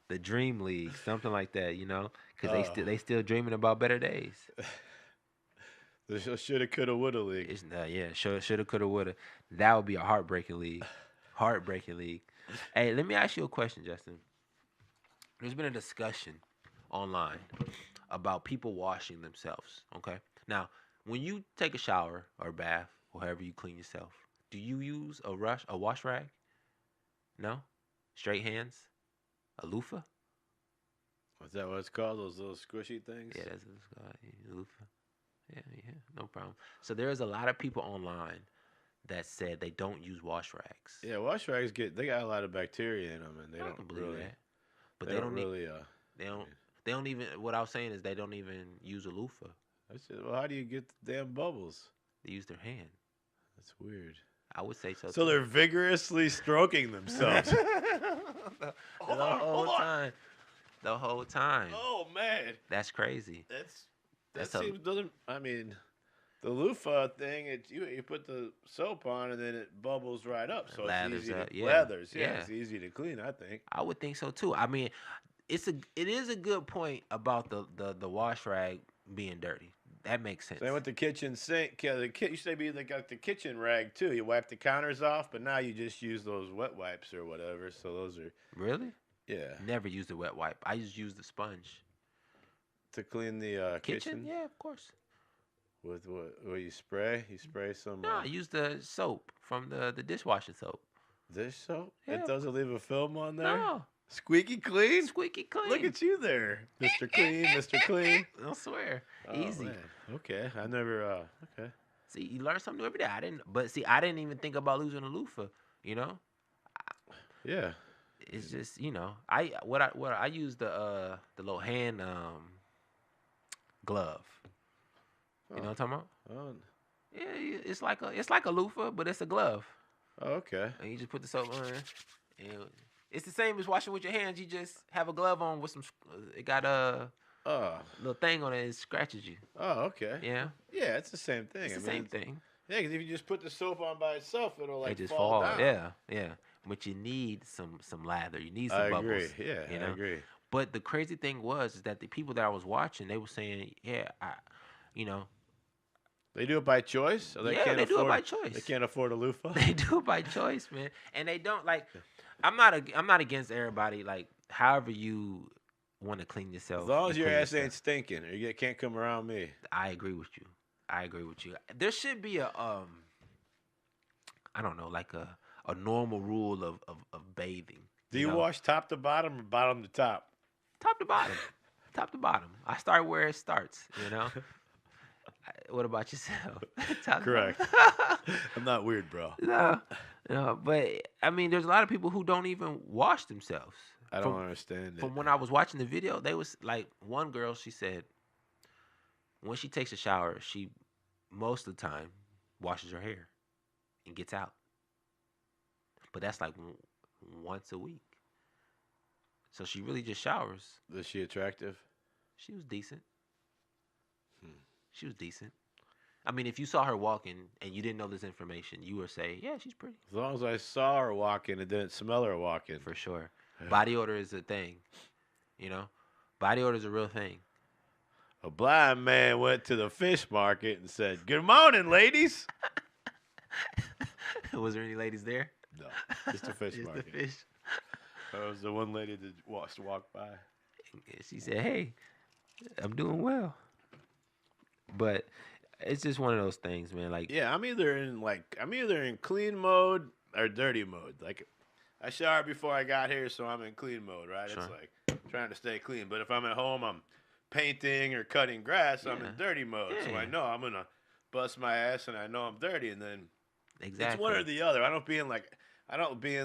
The Dream League, something like that, you know, because they still dreaming about better days. The shoulda, coulda, woulda league. It's not, yeah, shoulda, coulda, woulda. That would be a heartbreaking league. Heartbreaking league. Hey, let me ask you a question, Justin. There's been a discussion online about people washing themselves. Okay. Now, when you take a shower or bath or however you clean yourself, do you use a wash rag? No? Straight hands? A loofah? Is that what it's called? Those little squishy things? Yeah, that's what it's called. Yeah, loofah. Yeah, no problem. So there's a lot of people online that said they don't use wash rags. Yeah, wash rags they got a lot of bacteria in them, and they don't believe really. that. But they don't really. They don't even. What I was saying is they don't even use a loofah. Well, how do you get the damn bubbles? They use their hand. That's weird. I would say so. So they're vigorously stroking themselves the whole time. The whole time. Oh man, that's crazy. Doesn't. I mean, the loofah thing. You put the soap on and then it bubbles right up, so it's easy. Lathers. Yeah, it's easy to clean. I think. I would think so too. I mean, it is a good point about the wash rag being dirty. That makes sense. Same with the kitchen sink. You used to be got the kitchen rag too. You wipe the counters off, but now you just use those wet wipes or whatever. So those are really. Yeah. Never used a wet wipe. I just use the sponge. To clean the kitchen? Yeah, of course. With what you spray? You spray some... No, I use the soap from the dishwashing soap. Dish soap? Yeah. It doesn't leave a film on there? No. Squeaky clean? Squeaky clean. Look at you there. Mr. Clean, Mr. Clean. I swear. Oh, easy. Man. Okay. I never... okay. See, you learn something new every day. I didn't even think about losing a loofah, you know? Yeah. It's just, you know, I use the little hand glove. You know what I'm talking about? Oh. Yeah, it's like a loofah, but it's a glove. Oh, okay. And you just put the soap on it. And it's the same as washing with your hands. You just have a glove on with some. It got a little thing on it. It scratches you. Oh, okay. Yeah. Yeah, it's the same thing. It's the same thing. Yeah, because if you just put the soap on by itself, it'll like it just fall down. Yeah. But you need some lather. You need some bubbles. I agree. Yeah, you know? I agree. But the crazy thing is that the people that I was watching, they were saying, you know. They do it by choice? They do it by choice. They can't afford a loofah? They do it by choice, man. And they don't, like, I'm not against everybody, like, however you want to clean yourself. As long as your ass ain't stinking, or you can't come around me. I agree with you. There should be a, I don't know, like a normal rule of bathing. Do you wash top to bottom or bottom to top? Top to bottom. Top to bottom. I start where it starts, you know? What about yourself? Correct. I'm not weird, bro. No, but I mean, there's a lot of people who don't even wash themselves. I don't understand it. From when I was watching the video, they was like, one girl, she said, when she takes a shower, she most of the time washes her hair and gets out. But that's like once a week. So she really just showers. Is she attractive? She was decent. She was decent. I mean, if you saw her walking and you didn't know this information, you would say, yeah, she's pretty. As long as I saw her walking and didn't smell her walking. For sure. Body odor is a thing. You know? Body odor is a real thing. A blind man went to the fish market and said, "Good morning, ladies." Was there any ladies there? No, just the fish market. The fish. That was the one lady that walked by. She said, "Hey, I'm doing well." But it's just one of those things, man. Like, yeah, I'm either in clean mode or dirty mode. Like, I showered before I got here, so I'm in clean mode, right? Sure. It's like trying to stay clean. But if I'm at home, I'm painting or cutting grass. I'm in dirty mode, so I know I'm gonna bust my ass, and I know I'm dirty, and then it's one or the other. I don't be in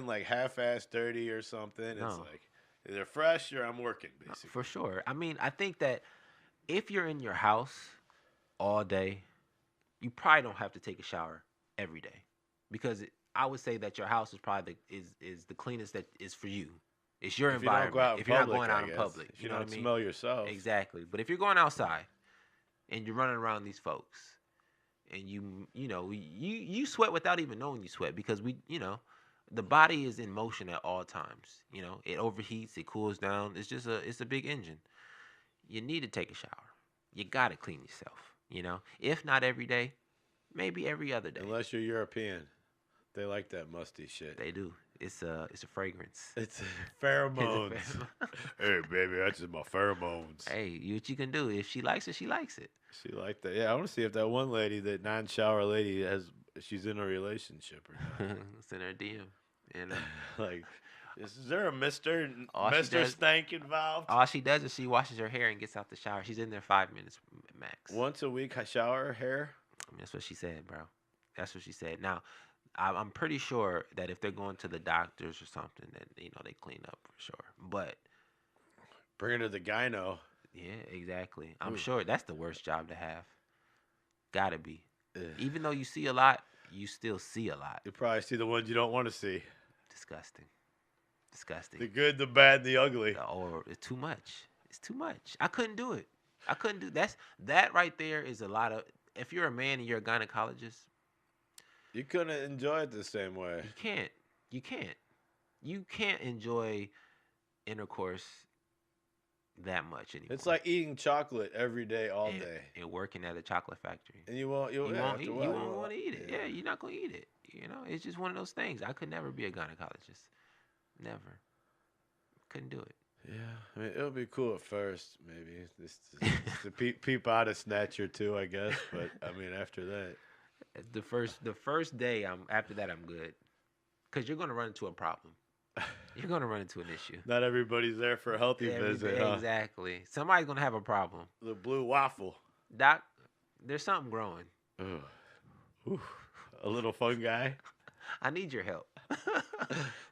like half-ass dirty or something. No. It's like either fresh or I'm working, basically. For sure. I mean, I think that if you're in your house all day, you probably don't have to take a shower every day, because I would say that your house is probably is the cleanest that is for you. It's your environment. If you're not going out in public, you know what I mean? Smell yourself. Exactly. But if you're going outside and you're running around these folks, and you sweat without even knowing you sweat, because the body is in motion at all times. You know, it overheats, it cools down. It's a big engine. You need to take a shower. You gotta clean yourself. You know, if not every day, maybe every other day. Unless you're European, they like that musty shit. They do. It's a fragrance. It's pheromones. It's a pheromone. Hey, baby, that's just my pheromones. Hey, what you can do? If she likes it, she likes it. She like that. Yeah, I want to see if that one lady, that non-shower lady, she's in a relationship or not. It's in her DM. You know, Like, is there a Mister All she does- Stank involved? all she does is she washes her hair and gets out the shower. She's in there 5 minutes max. Once a week, shower hair. I mean, that's what she said, bro. That's what she said. Now, I'm pretty sure that if they're going to the doctors or something, that they clean up for sure. But Bring her to the gyno. yeah, exactly. I'm Ooh. sure that's the worst job to have. Gotta be. Ugh. Even though you see a lot, you still see a lot. You probably see the ones you don't want to see. Disgusting. Disgusting. The good, the bad, and the ugly. Or it's too much. It's too much. I couldn't do it. I couldn't do that right there is a lot of. If you're a man and you're a gynecologist, You couldn't enjoy it the same way. you can't. You can't. You can't enjoy intercourse that much anymore. It's like eating chocolate every day, all and, day, and working at a chocolate factory. and you won't. You Yeah, won't after eat, a you while, won't want to eat it. Yeah, you're not gonna eat it. It's just one of those things. I could never be a gynecologist. Never. Couldn't do it. Yeah, I mean, it'll be cool at first, maybe. Just to peep out a snatch or two, I guess. But I mean, after that, The first day, after that I'm good, because you're gonna run into a problem. You're gonna run into an issue. not everybody's there for a healthy Every visit. day, Huh? exactly. Somebody's gonna have a problem. The blue waffle. Doc, there's something growing. Ugh. Ooh, a little fun guy. I need your help.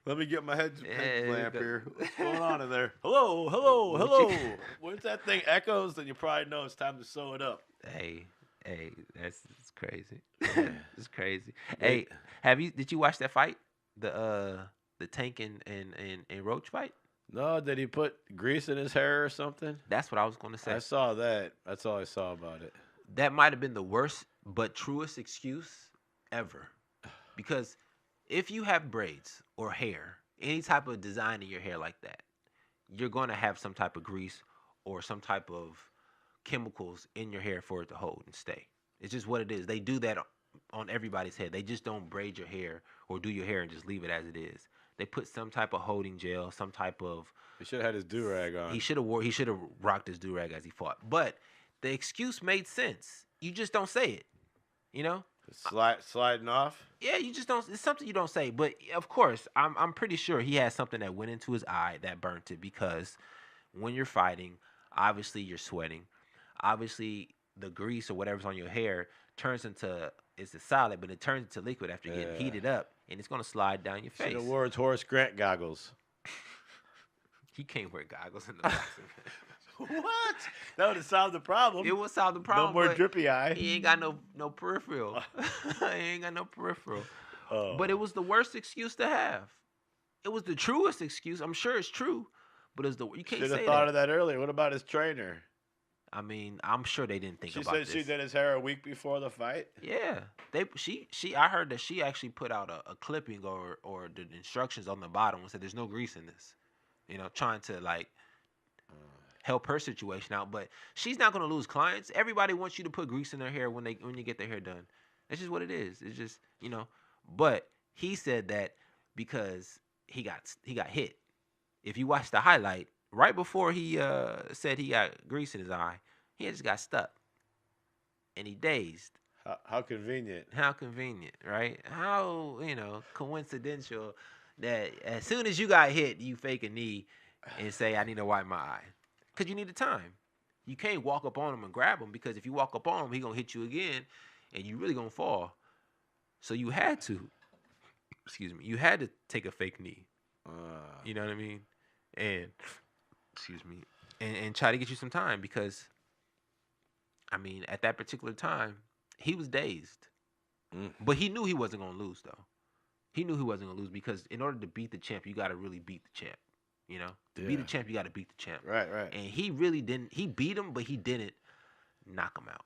Let me get my head Yeah, lamp go- here. What's going on in there? Hello, hello, What hello. you- Once that thing echoes, then you probably know it's time to sew it up. Hey, it's crazy. It's crazy. Hey, did you watch that fight? The Tank and Roach fight? No, did he put grease in his hair or something? That's what I was gonna say. I saw that. That's all I saw about it. That might have been the worst but truest excuse ever. Because if you have braids or hair, any type of design in your hair like that, you're going to have some type of grease or some type of chemicals in your hair for it to hold and stay. It's just what it is. They do that on everybody's head. They just don't braid your hair or do your hair and just leave it as it is. They put some type of holding gel, some type of. He should have had his do-rag on. He should have rocked his do-rag as he fought. But the excuse made sense. You just don't say it. Sliding off? Yeah, you just don't. It's something you don't say. But of course, I'm pretty sure he had something that went into his eye that burnt it, because when you're fighting, obviously you're sweating. Obviously, the grease or whatever's on your hair turns into, it's a solid, but it turns into liquid after getting Yeah. heated up, and it's gonna slide down your face. Should have wore his Horace Grant goggles. He can't wear goggles in the boxing. What? That would have solved the problem. It will solve the problem. No more but drippy eye. He ain't got no peripheral. He ain't got no peripheral. Oh. But it was the worst excuse to have. It was the truest excuse. I'm sure it's true, but it's you can't Should say have thought that. of that earlier. What about his trainer? I mean, I'm sure they didn't think She about said this. she did his hair a week before the fight. Yeah, I heard that she actually put out a clipping or the instructions on the bottom and said there's no grease in this. Trying to help her situation out, but she's not gonna lose clients. Everybody wants you to put grease in their hair when you get their hair done. That's just what it is. It's just But he said that because he got hit. If you watch the highlight, right before he said he got grease in his eye, he just got stuck, and he dazed. How convenient. How convenient, right? How coincidental that as soon as you got hit, you fake a knee and say, "I need to wipe my eye." Because you need the time. You can't walk up on him and grab him, because if you walk up on him, he's going to hit you again, and you really going to fall. So you had to, you had to take a fake knee. You know what I mean? And, and try to get you some time, because, I mean, at that particular time, he was dazed. But he knew he wasn't going to lose, though. He knew he wasn't going to lose, because in order to beat the champ, you got to really beat the champ. To beat the champ, you got to beat the champ. Right. And he really didn't. He beat him, but he didn't knock him out.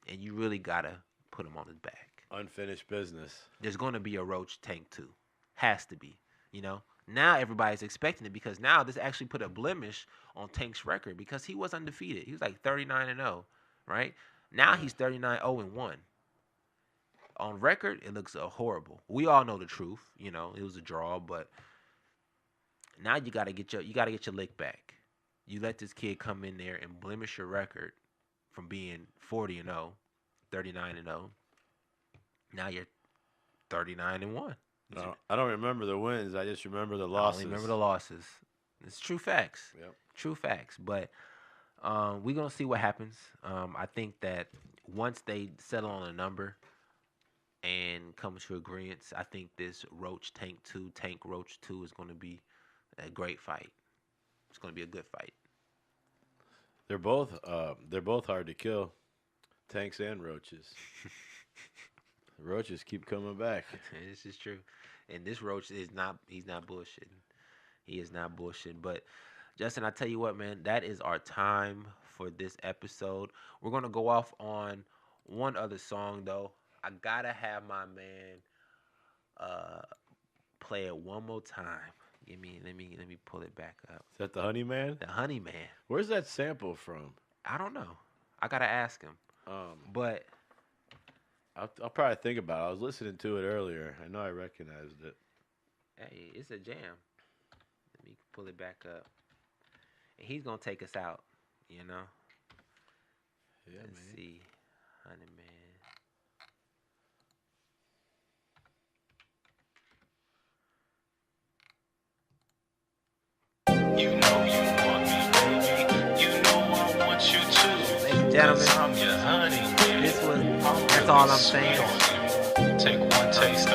And you really got to put him on his back. Unfinished business. There's going to be a Roach Tank 2. Has to be. Now everybody's expecting it, because now this actually put a blemish on Tank's record, because he was undefeated. He was like 39-0, right? Now he's 39-0-1. On record, it looks horrible. We all know the truth. You know, it was a draw, but now you gotta get your lick back. You let this kid come in there and blemish your record from being 40-0, 39-0. Now you're 39-1. No, I don't remember the wins. I just remember the losses. I only remember the losses. It's true facts. Yep. True facts. But we're going to see what happens. I think that once they settle on a number and come to agreement, I think this Tank Roach 2 is going to be a great fight. It's going to be a good fight. They're both hard to kill, Tanks and Roaches. Roaches keep coming back. This is true. And this Roach he's not bullshitting. He is not bullshitting. But Justin, I tell you what, man, that is our time for this episode. We're gonna go off on one other song though. I gotta have my man play it one more time. Let me pull it back up. Is that the Honey Man? The Honey Man. Where's that sample from? I don't know. I gotta ask him. But I'll probably think about it. I was listening to it earlier. I know I recognized it. Hey, it's a jam. Let me pull it back up. And he's gonna take us out, you know. Yeah, Let's man. see, Honey Man. You know you want me, baby. You know I want you too. Ladies and gentlemen, I'm your honey, man. that's all I'm saying. Take one taste